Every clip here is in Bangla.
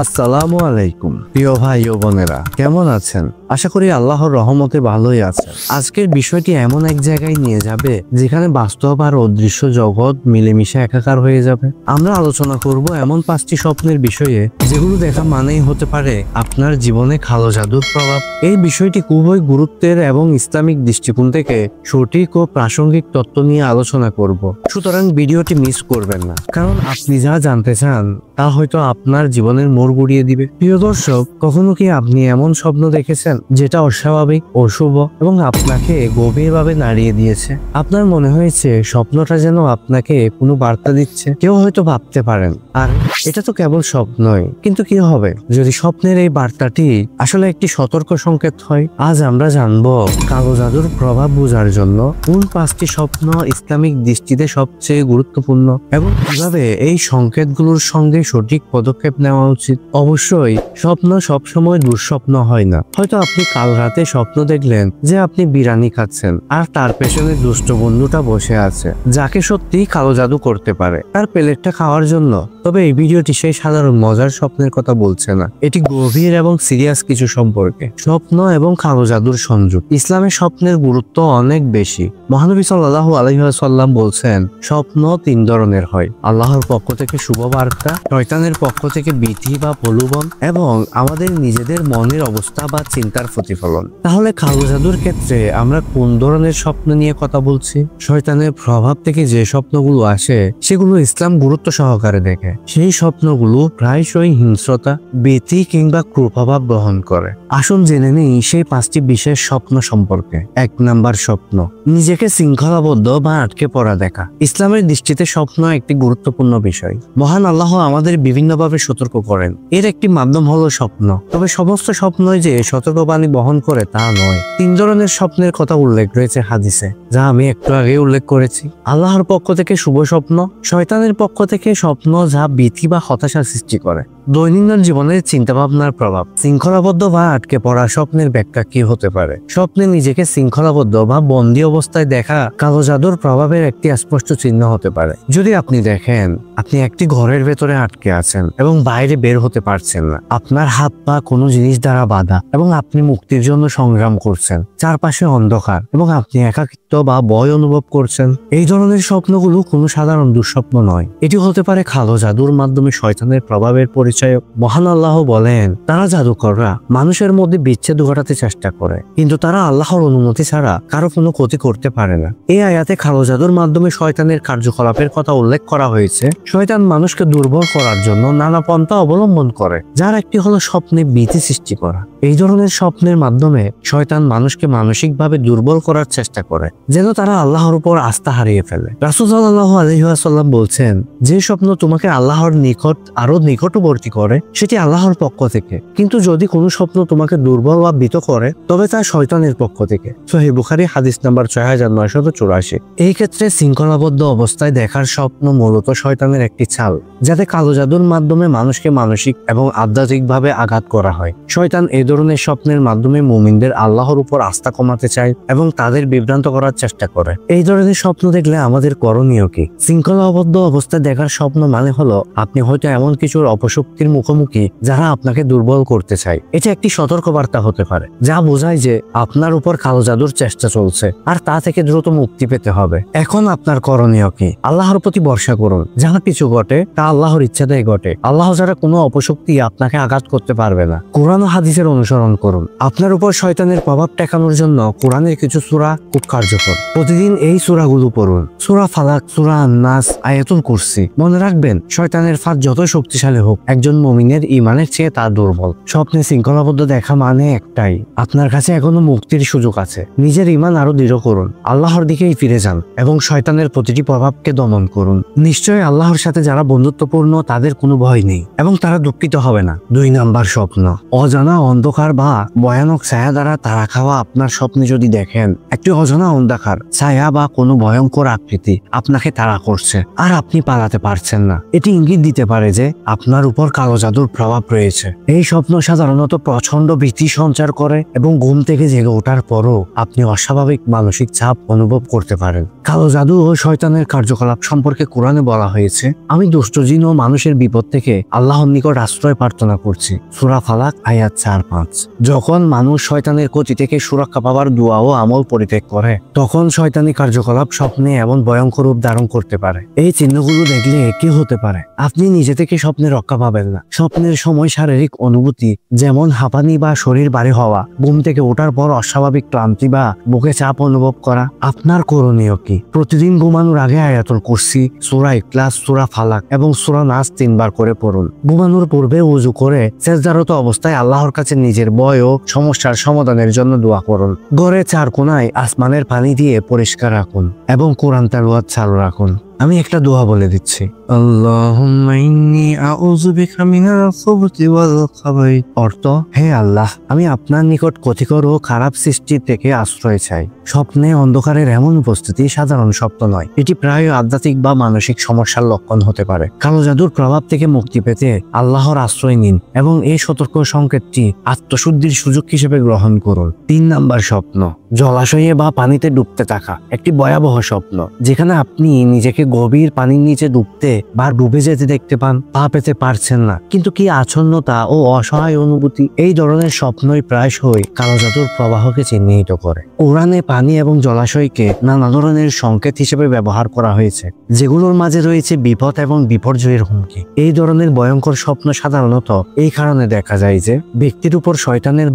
আসসালামু আলাইকুম প্রিয় ভাই ও বোনেরা, কেমন আছেন? আশা করি আল্লাহর রহমতে ভালোই আছেন। আজকের বিষয়টি এমন এক জায়গায় নিয়ে যাবে যেখানে বাস্তব আর অদৃশ্য জগৎ মিলেমিশে একাকার হয়ে যাবে। আমরা আলোচনা করব এমন 5টি স্বপ্নের বিষয়ে যেগুলো দেখা মানেই হতে পারে আপনার জীবনে কালো জাদুর প্রভাব। এই বিষয়টি খুবই গুরুত্বের এবং ইসলামিক দৃষ্টিকোণ থেকে সঠিক ও প্রাসঙ্গিক তত্ত্ব নিয়ে আলোচনা করব। সুতরাং ভিডিওটি মিস করবেন না, কারণ আপনি যা জানতে চান তা হয়তো আপনার জীবনের মোড় ঘুরিয়ে দিবে। প্রিয় দর্শক, কখনো কি আপনি এমন স্বপ্ন দেখেছেন যেটা অস্বাভাবিক, অশুভ এবং আপনাকে গভীরভাবে নাড়িয়ে দিয়েছে? আপনার মনে হয়েছে স্বপ্নটা যেন আপনাকে কোনো বার্তা দিচ্ছে। কেউ হয়তো ভাবতে পারেন, আর এটা তো কেবল স্বপ্নই, কিন্তু কি হবে যদি স্বপ্নের এই বার্তাটি আসলে একটি সতর্ক সংকেত হয়? আজ আমরা জানবো কালো জাদুর প্রভাব বোঝার জন্য কোন 5টি স্বপ্ন ইসলামিক দৃষ্টিতে সবচেয়ে গুরুত্বপূর্ণ এবং কিভাবে এই সংকেতগুলোর সঙ্গে সঠিক পদক্ষেপ নেওয়া উচিত। অবশ্যই স্বপ্ন সবসময় দুঃস্বপ্ন হয় না। হয়তো আপনি কাল রাতে স্বপ্ন দেখলেন যে আপনি বিরিয়ানি খাচ্ছেন আর তার পেছনে দুষ্ট বন্ধুটা বসে আছে, যাকে সত্যিই কালো জাদু করতে পারে তার প্লেটটা খাওয়ার জন্য। তবে এই ভিডিওটি সেই সাধারণ মজার স্বপ্নের কথা বলছে না, এটি গভীর এবং সিরিয়াস কিছু সম্পর্কে। স্বপ্ন এবং কালো জাদুর সংযোগ। ইসলামের স্বপ্নের গুরুত্ব অনেক বেশি। মহানবী সাল্লাল্লাহু আলাইহি ওয়াসাল্লাম বলছেন, স্বপ্ন 3 ধরনের হয়: আল্লাহর পক্ষ থেকে শুভ বার্তা, শয়তানের পক্ষ থেকে ভীতি বা প্রলোভন, এবং আমাদের নিজেদের মনের অবস্থা বা চিন্তার প্রতিফলন। তাহলে কালো জাদুর ক্ষেত্রে আমরা কোন ধরনের স্বপ্ন নিয়ে কথা বলছি? শয়তানের প্রভাব থেকে যে স্বপ্নগুলো আসে সেগুলো ইসলাম গুরুত্ব সহকারে দেখে। সেই স্বপ্নগুলো প্রায়শই হিংস্রতা, ভীতি কিংবা কুপ্রভাব বহন করে। আসুন জেনে নিই সেই 5টি বিশেষ স্বপ্ন সম্পর্কে। 1 নাম্বার স্বপ্ন, নিজেকে শৃঙ্খলাবদ্ধ বা আটকে পড়া দেখা। ইসলামের দৃষ্টিতে স্বপ্ন একটি গুরুত্বপূর্ণ বিষয়। মহান আল্লাহ আমাদের বিভিন্নভাবে সতর্ক করেন, এর একটি মাধ্যম হলো স্বপ্ন। তবে সমস্ত স্বপ্নই যে সতর্কবাণী বহন করে তা নয়। 3 ধরনের স্বপ্নের কথা উল্লেখ রয়েছে হাদিসে, যা আমি একটু আগে উল্লেখ করেছি। আল্লাহর পক্ষ থেকে শুভ স্বপ্ন, শয়তানের পক্ষ থেকে স্বপ্ন যা ভীতি বা হতাশা সৃষ্টি করে। দৈনন্দিন জীবনের চিন্তাভাবনার প্রভাব। শৃঙ্খলাবদ্ধ বা আটকে পড়া স্বপ্নের ব্যাখ্যা কি হতে পারে? স্বপ্নে নিজেকে শৃঙ্খলাবদ্ধ বা বন্দী অবস্থায় দেখা কালো জাদুর প্রভাবের একটি স্পষ্ট চিহ্ন হতে পারে। যদি আপনি দেখেন আপনি একটি ঘরের ভেতরে আটকে আছেন এবং বাইরে বের হতে পারছেন না, আপনার হাত পা কোনো জিনিস দ্বারা বাঁধা এবং আপনি মুক্তির জন্য সংগ্রাম করছেন, চারপাশে অন্ধকার এবং আপনি একাকিত্ব বা ভয় অনুভব করছেন, এই ধরনের স্বপ্নগুলো কোনো সাধারণ দুঃস্বপ্ন নয়। এটি হতে পারে কালো জাদুর মাধ্যমে শয়তানের প্রভাবের পরিচয়। মহান আল্লাহ বলেন, তারা জাদুকররা মানুষের মধ্যে বিচ্ছেদ ঘটাতে চেষ্টা করে, কিন্তু তারা আল্লাহর অনুমতি ছাড়া কারো কোনো ক্ষতি করতে পারে না। এই আয়াতে কালো জাদুর মাধ্যমে শয়তানের কার্যকলাপের কথা উল্লেখ করা হয়েছে। শয়তান মানুষকে দুর্বল করার জন্য নানা পন্থা অবলম্বন করে, যার একটি হলো স্বপ্নে ভীতি সৃষ্টি করা। এই ধরনের স্বপ্নের মাধ্যমে শয়তান মানুষকে মানসিকভাবে দুর্বল করার চেষ্টা করে, যেন তারা আল্লাহর উপর আস্থা হারিয়ে ফেলে। রাসূল সাল্লাল্লাহু আলাইহি ওয়াসাল্লাম বলছেন, যে স্বপ্ন তোমাকে আল্লাহর নিকট আরো নিকটবর্তী করে সেটি আল্লাহর পক্ষ থেকে, কিন্তু যদি কোনো স্বপ্ন তোমাকে দুর্বল বা ভীত করে তবে তা শয়তানের পক্ষ থেকে। সহিহ বুখারী হাদিস নাম্বার 6984। এই ক্ষেত্রে শৃঙ্খলাবদ্ধ অবস্থায় দেখার স্বপ্ন মূলত শয়তানের একটি চাল, যাতে কালো জাদুর মাধ্যমে মানুষকে মানসিক এবং আধ্যাত্মিকভাবে আঘাত করা হয়। শয়তান এই ধরনের স্বপ্নের মাধ্যমে মুমিনদের আল্লাহর উপর আস্থা কমাতে চায় এবং তাদের বিভ্রান্ত করার চেষ্টা করে। এই ধরনের স্বপ্ন দেখলে আমাদের করণীয় কি? শৃঙ্খলাবদ্ধ অবস্থায় দেখার স্বপ্ন মানে হলো আপনি হয়তো এমন কিছুর অপশক্তির মুখোমুখি যারা আপনাকে দুর্বল করতে চায়। এটা একটি সতর্কবার্তা হতে পারে, যা বোঝায় যে আপনার উপর কালো জাদুর চেষ্টা চলছে আর তা থেকে দ্রুত মুক্তি পেতে হবে। এখন আপনার করণীয় কি? আল্লাহর প্রতি ভরসা করুন। যা কিছু ঘটে তা আল্লাহর ইচ্ছাতেই ঘটে। আল্লাহ ছাড়া কোনো অপশক্তি আপনাকে আঘাত করতে পারবে না। কোরআন ও হাদিসের অনুসরণ করুন। আপনার উপর শয়তানের প্রভাব ঠেকানোর জন্য কোরআনের কিছু সূরা খুব কার্যকর। প্রতিদিন এই সূরাগুলো পড়ুন: সূরা ফালাক, সূরা আন-নাস, আয়াতুল কুরসি। মনে রাখবেন, শয়তানের ফাঁদ যতই শক্তিশালী হোক, একজন মুমিনের ঈমানের চেয়ে তা দুর্বল। স্বপ্নে শৃঙ্খলাবদ্ধ দেখা মানে একটাই, আপনার কাছে এখনো মুক্তির সুযোগ আছে। নিজের ঈমান আরো দৃঢ় করুন, আল্লাহর দিকেই ফিরে যান এবং শয়তানের প্রতিটি প্রভাবকে দমন করুন। নিশ্চয়ই আল্লাহর সাথে যারা বন্ধুত্বপূর্ণ তাদের কোনো ভয় নেই এবং তারা দুঃখিত হবে না। 2 নাম্বার স্বপ্ন, অজানা অন্ধকার বা ভয়ানক ছায়া দ্বারা তাড়া খাওয়া। আপনার স্বপ্নে যদি দেখেন একটি অজানা অন্ধকার ছায়া বা কোনো ভয়ঙ্কর আকৃতি আপনাকে তাড়া করছে আর আপনি পালাতে পারছেন না, এটি ইঙ্গিত দিতে পারে যে আপনার উপর কালো জাদুর প্রভাব রয়েছে। এই স্বপ্ন সাধারণত প্রচন্ড ভীতি সঞ্চার করে এবং ঘুম থেকে জেগে ওঠার পরও আপনি অস্বাভাবিক মানসিক চাপ অনুভব করতে পারেন। কালো জাদু ও শয়তানের কার্যকলাপ সম্পর্কে কোরআনে বলা হয়েছে, আমি দুষ্ট জিন ও মানুষের বিপদ থেকে আল্লাহর নিকট আশ্রয় প্রার্থনা করছি। সূরা ফালাক আয়াত 4-5। যখন মানুষ শয়তানের ক্ষতি থেকে সুরক্ষা পাওয়ার দোয়া ও আমল পরিত্যাগ করে, তখন শয়তানি কার্যকলাপ স্বপ্নে এমন ভয়ঙ্কর রূপ ধারণ করতে পারে। এই চিহ্নগুলো দেখলে কি হতে পারে? আপনি নিজে থেকে স্বপ্নে রক্ষা পাবেন না। স্বপ্নের সময় শারীরিক অনুভূতি যেমন হাঁপানি বা শরীর ভারী হওয়া, ঘুম থেকে ওঠার পর অস্বাভাবিক ক্লান্তি বা বুকে চাপ অনুভব করা। আপনার করণীয় কি? প্রতিদিন ঘুমানোর আগে আয়াতুল কুরসি, সূরা ইখলাস, সূরা ফালাক এবং সূরা নাস 3 বার করে পড়ুন। ঘুমানোর পূর্বে ওযু করে সেজদারত অবস্থায় আল্লাহর কাছে নিজের ভয় ও সমস্যার সমাধানের জন্য দোয়া করুন। ঘরে 4 কোণায় আসমানের পানি দিয়ে পরিষ্কার রাখুন এবং কোরআন তেলাওয়াত চালু রাখুন। আমি একটা দোয়া বলে দিচ্ছি, আল্লাহুম্মা ইন্নী আউযু বিকা মিনাল খুবুতি ওয়াল খাবাইথ। অর্থ, হে আল্লাহ, আমি আপনার নিকট ক্ষতিকর ও খারাপ সৃষ্টি থেকে আশ্রয় চাই। স্বপ্নে অন্ধকারের এমন উপস্থিতি সাধারণ স্বপ্ন নয়, এটি প্রায় আধ্যাত্মিক বা মানসিক সমস্যার লক্ষণ হতে পারে। কালো জাদুর প্রভাব থেকে মুক্তি পেতে আল্লাহর আশ্রয় নিন এবং এই সতর্ক সংকেতটি আত্মশুদ্ধির সুযোগ হিসেবে গ্রহণ করুন। 3 নাম্বার স্বপ্ন, জলাশয়ে বা পানিতে ডুবতে থাকা। একটি ভয়াবহ স্বপ্ন যেখানে আপনি নিজেকে গভীর পানির নিচে ডুবতে বা ডুবে যেতে দেখতে পান, পা পেতে পারছেন না, কিন্তু কি আচ্ছন্নতা ও অসহায় অনুভূতি। এই ধরনের স্বপ্নই প্রায়শই কালো জাদুর প্রবাহকে চিহ্নিত করে। কোরআনে পানি এবং জলাশয়কে নানা ধরনের সংকেত হিসেবে ব্যবহার করা হয়েছে, যেগুলোর মাঝে রয়েছে বিপদ এবং বিপর্যয়ের হুমকি। এই ধরনের ভয়ঙ্কর স্বপ্ন সাধারণত এই কারণে দেখা যায় যে ব্যক্তির উপর শয়তানের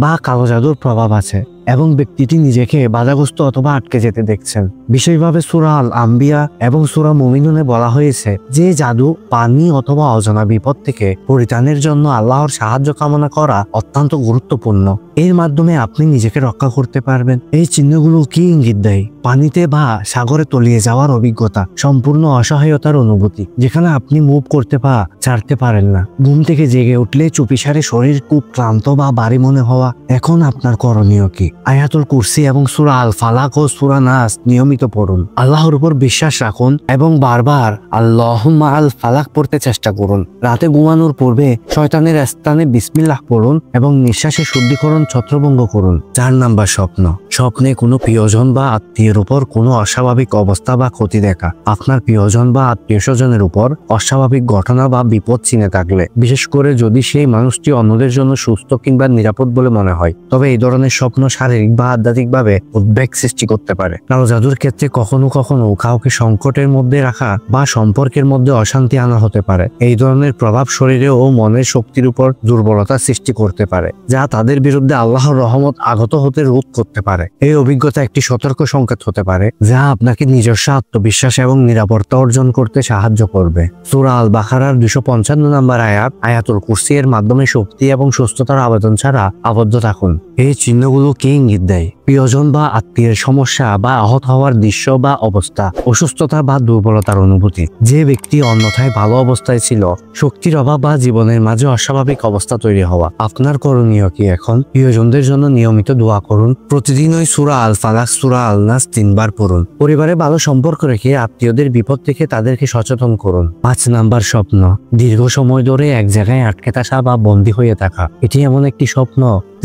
বা কালো জাদুর প্রভাব আছে এবং ব্যক্তিটি নিজেকে বাধাগ্রস্ত অথবা আটকে যেতে দেখছেন। বিশেষভাবে সূরা আল আম্বিয়া এবং সূরা মুমিনুনে বলা হয়েছে যে জাদু, পানি অথবা অজানা বিপদ থেকে পরিত্রাণের জন্য আল্লাহর সাহায্য কামনা করা অত্যন্ত গুরুত্বপূর্ণ। এর মাধ্যমে আপনি নিজেকে রক্ষা করতে পারবেন। এই চিহ্নগুলো কি ইঙ্গিত দেয়? পানিতে বা সাগরে তলিয়ে যাওয়ার অভিজ্ঞতা, সম্পূর্ণ অসহায়তার অনুভূতি যেখানে আপনি মুভ করতে বা ছাড়তে পারেন না, ঘুম থেকে জেগে উঠলে চুপিসারে শরীর খুব ক্লান্ত বা ভারী মনে হওয়া। এখন আপনার করণীয় কি? আয়াতুল কুরসি এবং সূরা আল ফালাক ও সূরা নাস নিয়মিত পড়ুন। আল্লাহর উপর বিশ্বাস রাখুন এবং বারবার আল্লাহুম্মা আল ফালাক পড়তে চেষ্টা করুন। রাতে ঘুমানোর পূর্বে শয়তানের স্থানে বিসমিল্লাহ পড়ুন এবং নিঃশ্বাসের শুদ্ধিকরণ ছত্রভঙ্গ করুন। 4 নাম্বার স্বপ্ন, স্বপ্নে কোনো প্রিয়জন বা আত্মীয়ের উপর কোনো অস্বাভাবিক অবস্থা বা ক্ষতি দেখা। আপনার প্রিয়জন বা আত্মীয় স্বজনের উপর অস্বাভাবিক ঘটনা বা বিপদ চিনে থাকলে, বিশেষ করে যদি সেই মানুষটি অন্যদের জন্য সুস্থ কিংবা নিরাপদ বলে মনে হয়, তবে এই ধরনের স্বপ্ন শারীরিক বা আধ্যাত্মিকভাবে উদ্বেগ সৃষ্টি করতে পারে। কালো জাদুর ক্ষেত্রে কখনো কখনো কাউকে সংকটের মধ্যে রাখা বা সম্পর্কের মধ্যে অশান্তি আনা হতে পারে। এই ধরনের প্রভাব শরীরে ও মনের শক্তির উপর দুর্বলতা সৃষ্টি করতে পারে, যা তাদের বিরুদ্ধে আল্লাহর রহমত আগত হতে রোধ করতে পারে। এই অভিজ্ঞতা একটি সতর্ক সংকেত হতে পারে যা আপনাকে নিজস্ব আত্মবিশ্বাস এবং নিরাপত্তা অর্জন করতে সাহায্য করবে। সূরা আল বাকারার 255 নম্বর আয়াত, আয়াতুল কুরসি এর মাধ্যমে শক্তি এবং সুস্থতার আবেদন ছাড়া আবদ্ধ থাকুন। এই চিহ্নগুলো কি ইঙ্গিত দেয়? প্রিয়জন বা আত্মীয়ের সমস্যা বা আহত হওয়ার দৃশ্য বা অবস্থা, অসুস্থতা বা দুর্বলতার অনুভূতি। যে ব্যক্তি অন্যথায় ভালো অবস্থায় ছিল, শক্তির অভাব বা জীবনের মাঝে অস্বাভাবিক অবস্থা তৈরি হওয়া। আপনার করণীয় কি এখন? প্রিয়জনদের জন্য নিয়মিত দোয়া করুন। প্রতিদিন ওই সূরা আল ফালাক, সূরা আল নাস 3 বার পড়ুন। পরিবারে ভালো সম্পর্ক রেখে আত্মীয়দের বিপদ থেকে তাদেরকে সচেতন করুন। 5 নাম্বার স্বপ্ন, দীর্ঘ সময় ধরে এক জায়গায় আটকে থাকা বা বন্দী হয়ে থাকা। এটি এমন একটি স্বপ্ন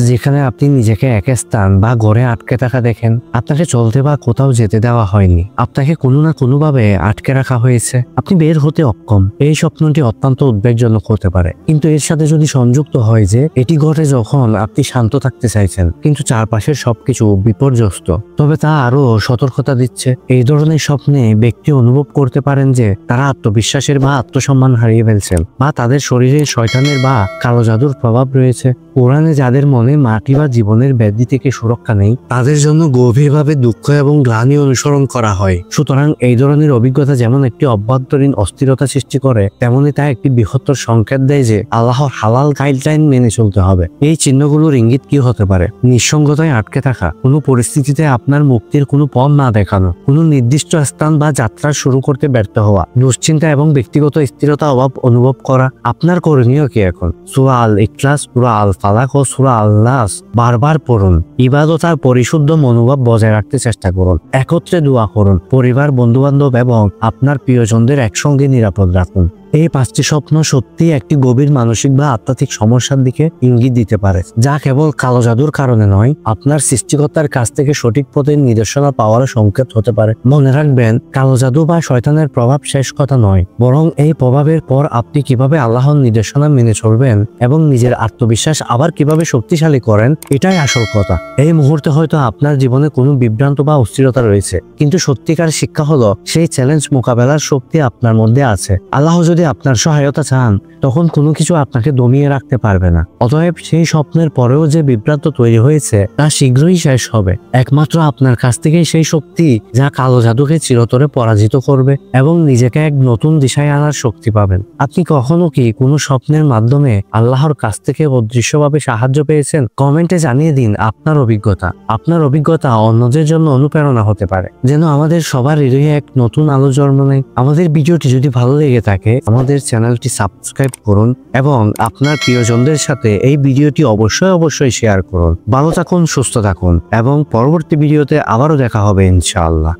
যেখানে আপনি নিজেকে এক স্থান বা ঘরে আটকে থাকা দেখেন। আপনাকে চলতে বা কোথাও যেতে দেওয়া হয়নি, আপনাকে কোনো না কোনোভাবে আটকে রাখা হয়েছে, আপনি বের হতে অক্ষম। এই স্বপ্নটি অত্যন্ত উদ্বেগজনক হতে পারে, কিন্তু এর সাথে যদি সংযুক্ত হয় যে এটি ঘটে যখন আপনি শান্ত থাকতে চাইছেন কিন্তু চারপাশের সবকিছু বিপর্যস্ত, তবে তা আরো সতর্কতা দিচ্ছে। এই ধরনের স্বপ্নে ব্যক্তি অনুভব করতে পারেন যে তারা আত্মবিশ্বাসের বা আত্মসম্মান হারিয়ে ফেলছেন, বা তাদের শরীরে শয়তানের বা কালো জাদুর প্রভাব রয়েছে। কোরআনে যাদের মনে মাটি বা জীবনের ব্যাধি থেকে সুরক্ষা নেই, তাদের জন্য গভীরভাবে দুঃখ এবং গ্লানি অনুসরণ করা হয়। সুতরাং এই ধরনের অভিজ্ঞতা যেমন একটি অভ্যন্তরীণ অস্থিরতা সৃষ্টি করে, তেমনি তা একটি বৃহত্তর সংকেত দেয় যে আল্লাহর হালাল গাইডলাইন মেনে চলতে হবে। এই চিহ্নগুলোর ইঙ্গিত কি হতে পারে? নিঃসঙ্গতায় আটকে থাকা, কোনো পরিস্থিতিতে আপনার মুক্তির কোনো পথ না দেখানো, কোনো নির্দিষ্ট স্থান বা যাত্রা শুরু করতে ব্যর্থ হওয়া, দুশ্চিন্তা এবং ব্যক্তিগত স্থিরতা অভাব অনুভব করা। আপনার করণীয় কি এখন? সূরা আল ইখলাস, সূরা আল ফালাক ও সূরা আল নাস বারবার পড়ুন। ইবাদত আর পরিশুদ্ধ মনোভাব বজায় রাখতে চেষ্টা করুন। একত্রে দোয়া করুন। পরিবার, বন্ধু বান্ধব এবং আপনার প্রিয়জনদের একসঙ্গে নিরাপদ রাখুন। এই 5টি স্বপ্ন সত্যি একটি গভীর মানসিক বা আধ্যাত্মিক সমস্যার দিকে ইঙ্গিত দিতে পারে, যা কেবল কালো জাদুর কারণে নয়, আপনার সৃষ্টিকর্তার কাছ থেকে সঠিক পথের নির্দেশনা পাওয়ার সংকেত হতে পারে। মনে রাখবেন, কালো জাদু বা শয়তানের প্রভাব শেষ কথা নয়, বরং এই প্রভাবের পর আপনি কিভাবে আল্লাহর নির্দেশনা মেনে চলবেন এবং নিজের আত্মবিশ্বাস আবার কিভাবে শক্তিশালী করেন, এটাই আসল কথা। এই মুহূর্তে হয়তো আপনার জীবনে কোনো বিভ্রান্ত বা অস্থিরতা রয়েছে, কিন্তু সত্যিকার শিক্ষা হলো সেই চ্যালেঞ্জ মোকাবেলার শক্তি আপনার মধ্যে আছে। আল্লাহ যদি আপনার সহায়তা চান, তখন কোনো কিছু আপনাকে দমিয়ে রাখতে পারবে না। অতএব সেই স্বপ্নের পরেও যে বিভ্রান্ত তৈরি হয়েছে তা শীঘ্রই শেষ হবে, একমাত্র আপনার কাছ থেকেই সেই শক্তি যা কালো জাদুকে চিরতরে পরাজিত করবে এবং নিজেকে এক নতুন দিশায় আনার শক্তি পাবেন। আপনি কখনো কি কোনো স্বপ্নের মাধ্যমে আল্লাহর কাছ থেকে অদৃশ্যভাবে সাহায্য পেয়েছেন? কমেন্টে জানিয়ে দিন আপনার অভিজ্ঞতা। আপনার অভিজ্ঞতা অন্যদের জন্য অনুপ্রেরণা হতে পারে, যেন আমাদের সবার হৃদয়ে এক নতুন আলো জন্ম নেয়। আমাদের ভিডিওটি যদি ভালো লেগে থাকে, আমাদের চ্যানেলটি সাবস্ক্রাইব করুন এবং আপনার প্রিয়জনদের সাথে এই ভিডিওটি অবশ্যই শেয়ার করুন। ভালো থাকুন, সুস্থ থাকুন এবং পরবর্তী ভিডিওতে আবারও দেখা হবে ইনশাআল্লাহ।